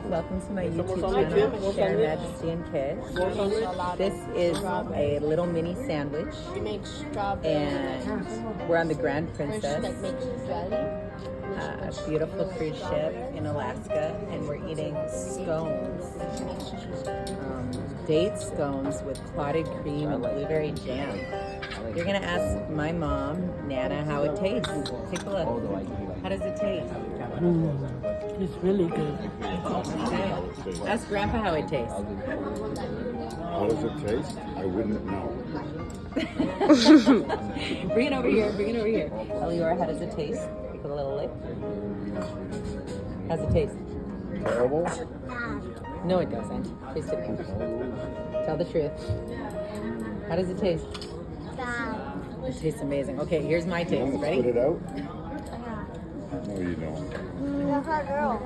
Welcome to my YouTube channel, Share Majesty and Kid. This is a little mini sandwich, and we're on the Grand Princess, a beautiful cruise ship in Alaska, and we're eating scones, date scones with clotted cream and blueberry jam. You're gonna ask my mom, Nana, how it tastes. Take a look. How does it taste? It's really good. Okay. Ask Grandpa how it tastes. How does it taste? I wouldn't know. Bring it over here. Bring it over here. Eliora, how does it taste? Take a little lick. How's it taste? Terrible? No, it doesn't. Taste it. Tell the truth. How does it taste? It tastes amazing. Okay, here's my taste. Ready? Spit it out? No, you don't. That's our girl.